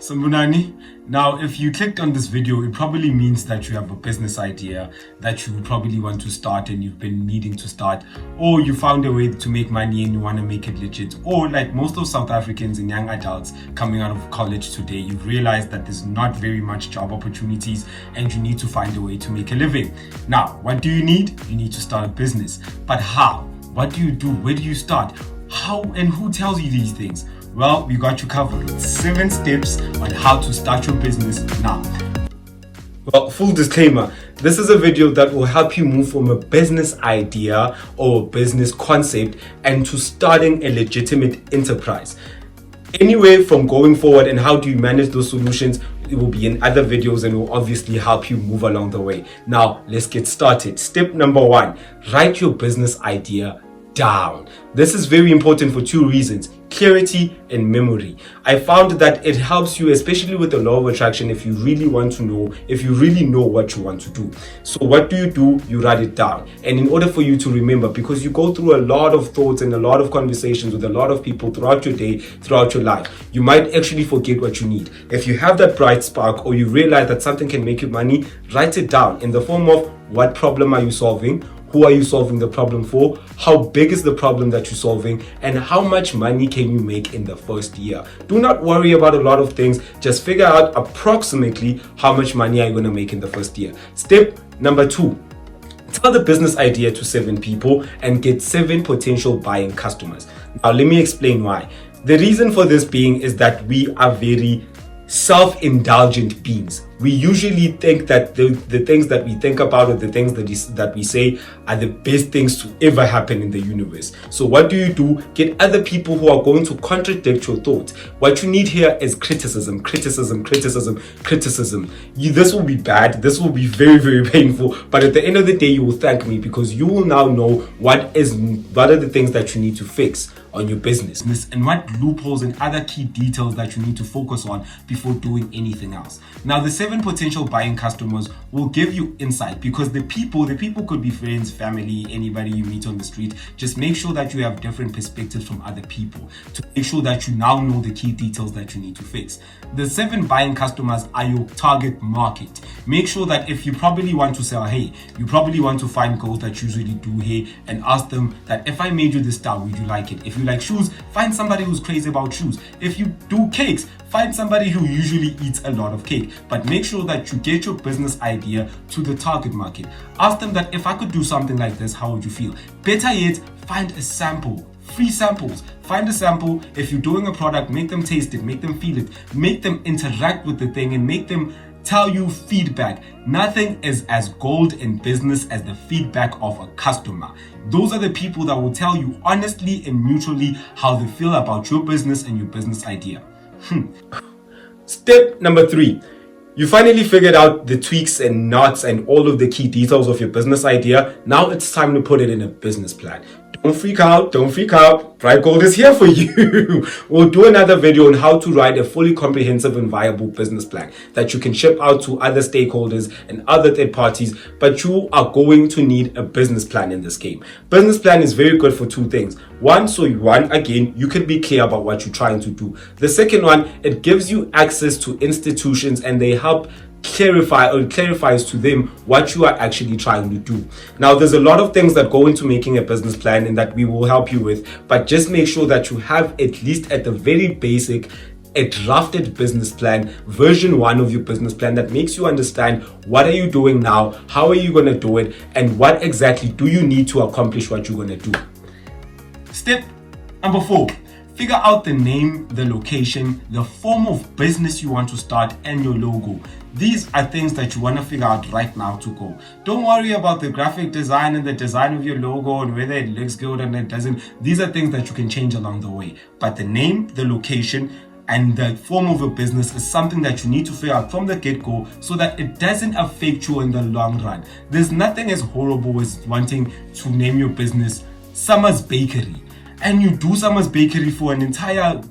Sambunani, now if you clicked on this video, it probably means that you have a business idea that you probably want to start and you've been needing to start, or you found a way to make money and you want to make it legit, or like most of South Africans and young adults coming out of college today, you've realized that there's not very much job opportunities and you need to find a way to make a living. Now, what do you need? You need to start a business. But how? What do you do? Where do you start? How and who tells you these things? Well, we got you covered with 7 steps on how to start your business now. Well, full disclaimer, this is a video that will help you move from a business idea or a business concept and to starting a legitimate enterprise. Anyway, from going forward and how do you manage those solutions, it will be in other videos and will obviously help you move along the way. Now, let's get started. Step number 1, write your business idea down. This is very important for 2 reasons: clarity and memory. I found that it helps you, especially with the law of attraction, if you really know what you want to do. So what do? You write it down. And in order for you to remember, because you go through a lot of thoughts and a lot of conversations with a lot of people throughout your day, throughout your life, you might actually forget what you need. If you have that bright spark or you realize that something can make you money, write it down in the form of: what problem are you solving? Who are you solving the problem for? How big is the problem that you're solving? And how much money can you make in the first year? Do not worry about a lot of things. Just figure out approximately how much money are you going to make in the first year. Step number 2. Tell the business idea to 7 people and get 7 potential buying customers. Now, let me explain why. The reason for this being is that we are very self-indulgent beings. We usually think that the things that we think about or the things that we say are the best things to ever happen in the universe. So what do? Get other people who are going to contradict your thoughts. What you need here is criticism. This will be bad. This will be very, very painful. But at the end of the day, you will thank me because you will now know what are the things that you need to fix on your business and what loopholes and other key details that you need to focus on before doing anything else. Now, the 7 potential buying customers will give you insight because the people could be friends, family, anybody you meet on the street. Just make sure that you have different perspectives from other people to make sure that you now know the key details that you need to fix. The 7 buying customers are your target market. Make sure that if you probably want to sell hay, you probably want to find girls that usually do hay and ask them that, if I made you this style, would you like it? If you like shoes, find somebody who's crazy about shoes. If you do cakes, find somebody who usually eats a lot of cake. But make sure that you get your business idea to the target market. Ask them that, if I could do something like this, how would you feel? Better yet, find a sample. Free samples. Find a sample. If you're doing a product, make them taste it, make them feel it, make them interact with the thing and make them tell you feedback. Nothing is as gold in business as the feedback of a customer. Those are the people that will tell you honestly and mutually how they feel about your business and your business idea. Step number 3. You finally figured out the tweaks and knots and all of the key details of your business idea. Now it's time to put it in a business plan. Don't freak out. Bright Gold is here for you. We'll do another video on how to write a fully comprehensive and viable business plan that you can ship out to other stakeholders and other third parties, but you are going to need a business plan in this game. Business plan is very good for 2 things. One, again, you can be clear about what you're trying to do. The second one, it gives you access to institutions and they help clarifies to them what you are actually trying to do. Now, there's a lot of things that go into making a business plan and that we will help you with, but just make sure that you have, at least at the very basic, a drafted business plan, version 1 of your business plan that makes you understand what are you doing now, how are you going to do it, and what exactly do you need to accomplish what you're going to do. Step number 4. Figure out the name, the location, the form of business you want to start, and your logo. These are things that you want to figure out right now to go. Don't worry about the graphic design and the design of your logo and whether it looks good and it doesn't. These are things that you can change along the way. But the name, the location, and the form of a business is something that you need to figure out from the get-go so that it doesn't affect you in the long run. There's nothing as horrible as wanting to name your business Summer's Bakery, and you do Summer's Bakery for an entire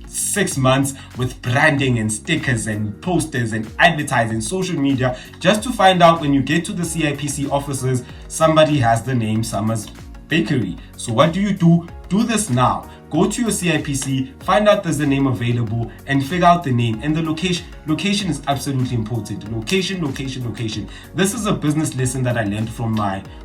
6 months with branding and stickers and posters and advertising, social media, just to find out when you get to the CIPC offices, somebody has the name Summer's Bakery. So what do? Do this now. go to your CIPC, find out there's a name available, and figure out the name. And the location. Location is absolutely important. Location. This is a business lesson that I learned from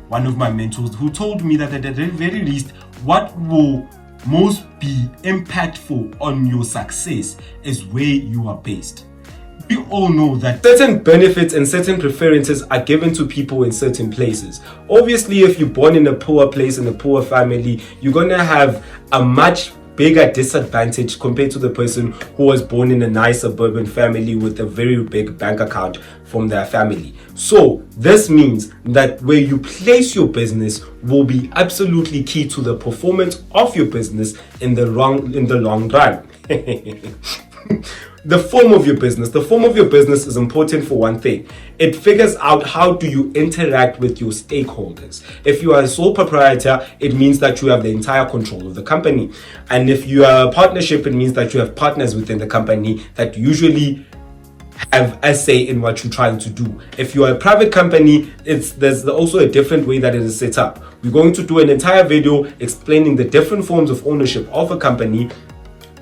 one of my mentors, who told me that at the very least, what will most be impactful on your success is where you are based. We all know that certain benefits and certain preferences are given to people in certain places. Obviously, if you're born in a poor place, in a poor family, you're gonna have a much bigger disadvantage compared to the person who was born in a nice suburban family with a very big bank account from their family. So this means that where you place your business will be absolutely key to the performance of your business in the long run. The form of your business. The form of your business is important for one thing. It figures out how do you interact with your stakeholders. If you are a sole proprietor, it means that you have the entire control of the company. And if you are a partnership, it means that you have partners within the company that usually have a say in what you're trying to do. If you are a private company, there's also a different way that it is set up. We're going to do an entire video explaining the different forms of ownership of a company,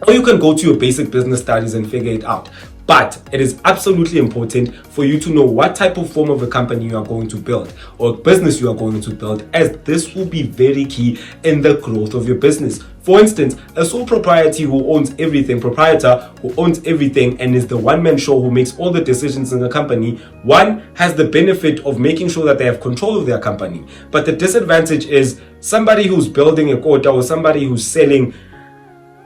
or you can go to your basic business studies and figure it out. But it is absolutely important for you to know what type of form of a company you are going to build or business you are going to build, as this will be very key in the growth of your business. For instance, a sole proprietor who owns everything and is the one-man show who makes all the decisions in the company, one has the benefit of making sure that they have control of their company. But the disadvantage is somebody who's building a quota or somebody who's selling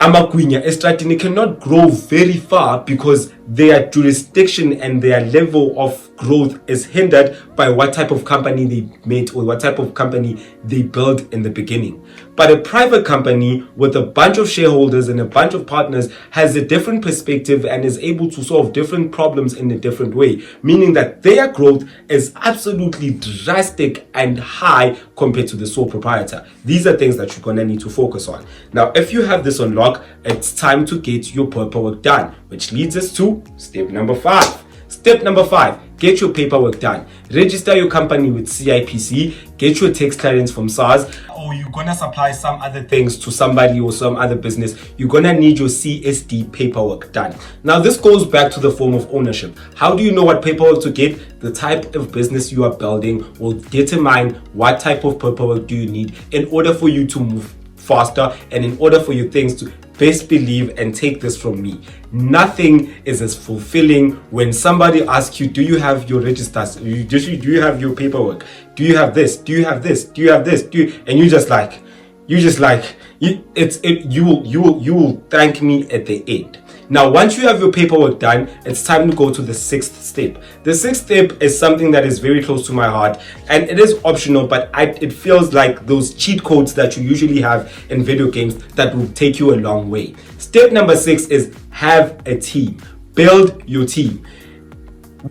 Amagwinya Estratini cannot grow very far because their jurisdiction and their level of growth is hindered by what type of company they made or what type of company they built in the beginning. But a private company with a bunch of shareholders and a bunch of partners has a different perspective and is able to solve different problems in a different way, meaning that their growth is absolutely drastic and high compared to the sole proprietor. These are things that you're gonna need to focus on. Now, if you have this on lock, it's time to get your paperwork done, which leads us to step number 5. Step number 5, get your paperwork done. Register your company with CIPC, get your tax clearance from SARS, or you're gonna supply some other things to somebody or some other business. You're gonna need your CSD paperwork done. Now, this goes back to the form of ownership. How do you know what paperwork to get? The type of business you are building will determine what type of paperwork do you need in order for you to move faster and in order for your things to best believe and take this from me. Nothing is as fulfilling when somebody asks you, do you have your registers? Do you have your paperwork? Do you have this? Do you have this? Do you have this? And you will thank me at the end. Now, once you have your paperwork done, it's time to go to the 6th step. The 6th step is something that is very close to my heart, and it is optional, but it feels like those cheat codes that you usually have in video games that will take you a long way. Step number 6 is have a team. Build your team.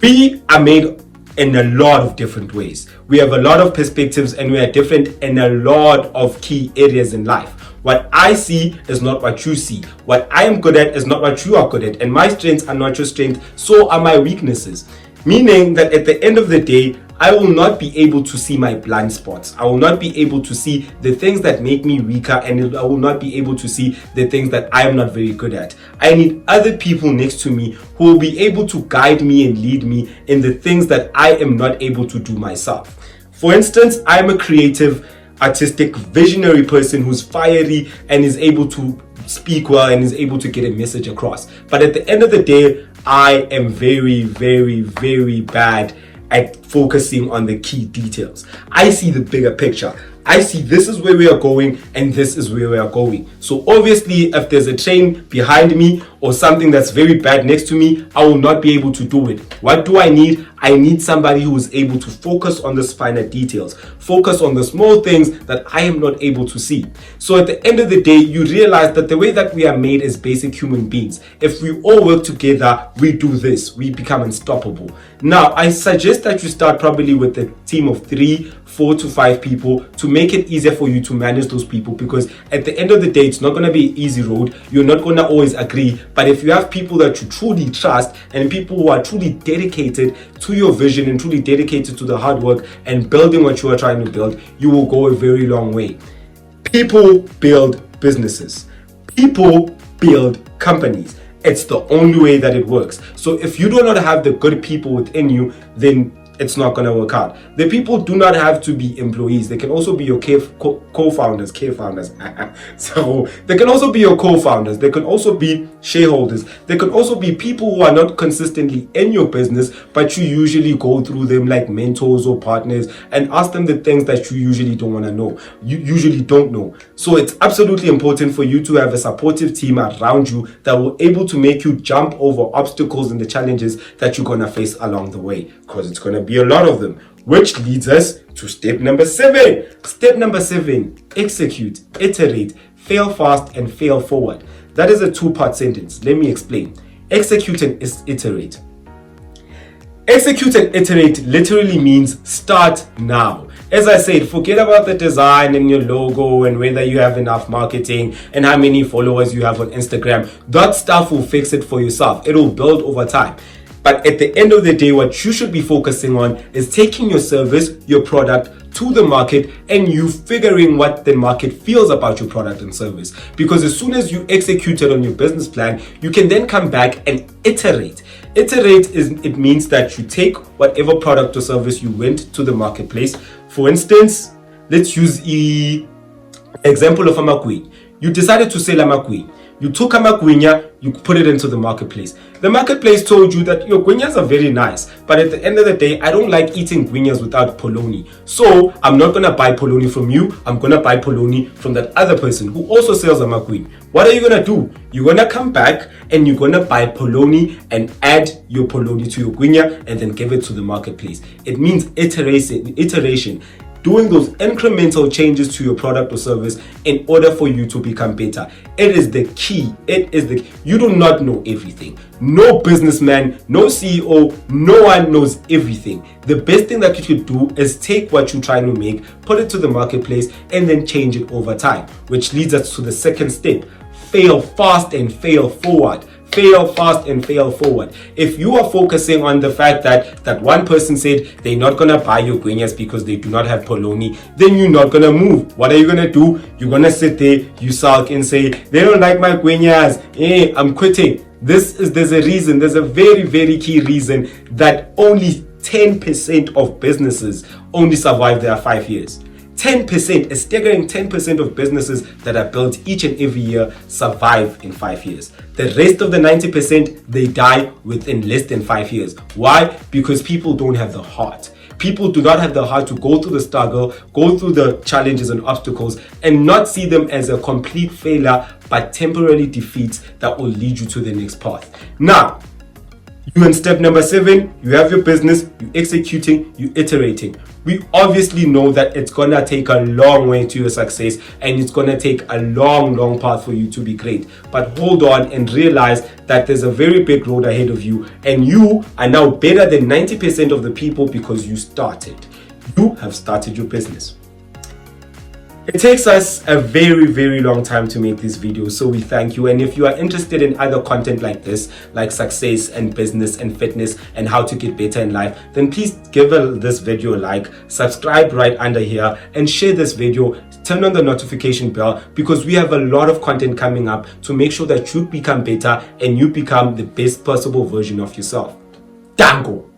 We are made in a lot of different ways. We have a lot of perspectives and we are different in a lot of key areas in life. What I see is not what you see. What I am good at is not what you are good at. And my strengths are not your strengths, so are my weaknesses. Meaning that at the end of the day, I will not be able to see my blind spots. I will not be able to see the things that make me weaker, and I will not be able to see the things that I am not very good at. I need other people next to me who will be able to guide me and lead me in the things that I am not able to do myself. For instance, I'm a creative, artistic, visionary person who's fiery and is able to speak well and is able to get a message across. But at the end of the day, I am very, very, very bad at focusing on the key details. I see the bigger picture. I see this is where we are going and this is where we are going. So obviously, if there's a train behind me or something that's very bad next to me, I will not be able to do it. What do I need? I need somebody who is able to focus on the finer details, focus on the small things that I am not able to see. So at the end of the day, you realize that the way that we are made as basic human beings, if we all work together, we do this, we become unstoppable. Now, I suggest that you start probably with a team of 4 to 5 people to make it easier for you to manage those people, because at the end of the day, it's not going to be an easy road. You're not going to always agree. But if you have people that you truly trust and people who are truly dedicated to your vision and truly dedicated to the hard work and building what you are trying to build, you will go a very long way. People build businesses. People build companies. It's the only way that it works. So if you do not have the good people within you, then it's not going to work out. The people do not have to be employees. They can also be your co-founders, so they can also be your co-founders. They can also be shareholders. They can also be people who are not consistently in your business, but you usually go through them like mentors or partners and ask them the things that you usually don't want to know. You usually don't know. So it's absolutely important for you to have a supportive team around you that will able to make you jump over obstacles and the challenges that you're going to face along the way, because it's going to be a lot of them, which leads us to step number 7. Step number 7, execute, iterate, fail fast, and fail forward. That is a 2-part sentence. Let me explain. Execute and iterate. Execute and iterate literally means start now. As I said, forget about the design and your logo and whether you have enough marketing and how many followers you have on Instagram. That stuff will fix it for yourself. It will build over time. But at the end of the day, what you should be focusing on is taking your service, your product to the market, and you figuring what the market feels about your product and service. Because as soon as you execute it on your business plan, you can then come back and iterate. It means that you take whatever product or service you went to the marketplace. For instance, let's use the example of Amakwi. You decided to sell Amakwi. You took Amagwinya, you put it into the marketplace. The marketplace told you that your gwinyas are very nice, but at the end of the day, I don't like eating gwinyas without polony. So I'm not going to buy polony from you. I'm going to buy polony from that other person who also sells Amagwinya. What are you going to do? You're going to come back and you're going to buy polony and add your polony to your gwinya and then give it to the marketplace. It means iteration. Doing those incremental changes to your product or service in order for you to become better. It is the key. You do not know everything. No businessman, no CEO, no one knows everything. The best thing that you should do is take what you're trying to make, put it to the marketplace, and then change it over time. Which leads us to the second step. Fail fast and fail forward. Fail fast and fail forward. If you are focusing on the fact that one person said they're not going to buy your gwinyas because they do not have polony, then you're not going to move. What are you going to do? You're going to sit there, you sulk and say, they don't like my gwinyas. Hey, I'm quitting. There's a reason. There's a very, very key reason that only 10% of businesses only survive their 5 years. 10%, a staggering 10% of businesses that are built each and every year survive in 5 years. The rest of the 90%, they die within less than 5 years. Why? Because people don't have the heart. People do not have the heart to go through the struggle, go through the challenges and obstacles, and not see them as a complete failure, but temporary defeats that will lead you to the next path. Now, you in step number 7, you have your business, you executing, you iterating. We obviously know that it's gonna take a long way to your success and it's gonna take a long path for you to be great. But hold on and realize that there's a very big road ahead of you, and you are now better than 90% of the people because you started. You have started your business. It takes us a very long time to make these videos, so we thank you. And if you are interested in other content like this, like success and business and fitness and how to get better in life, then please give this video a like, subscribe right under here, and share this video. Turn on the notification bell, because we have a lot of content coming up to make sure that you become better and you become the best possible version of yourself. Dango!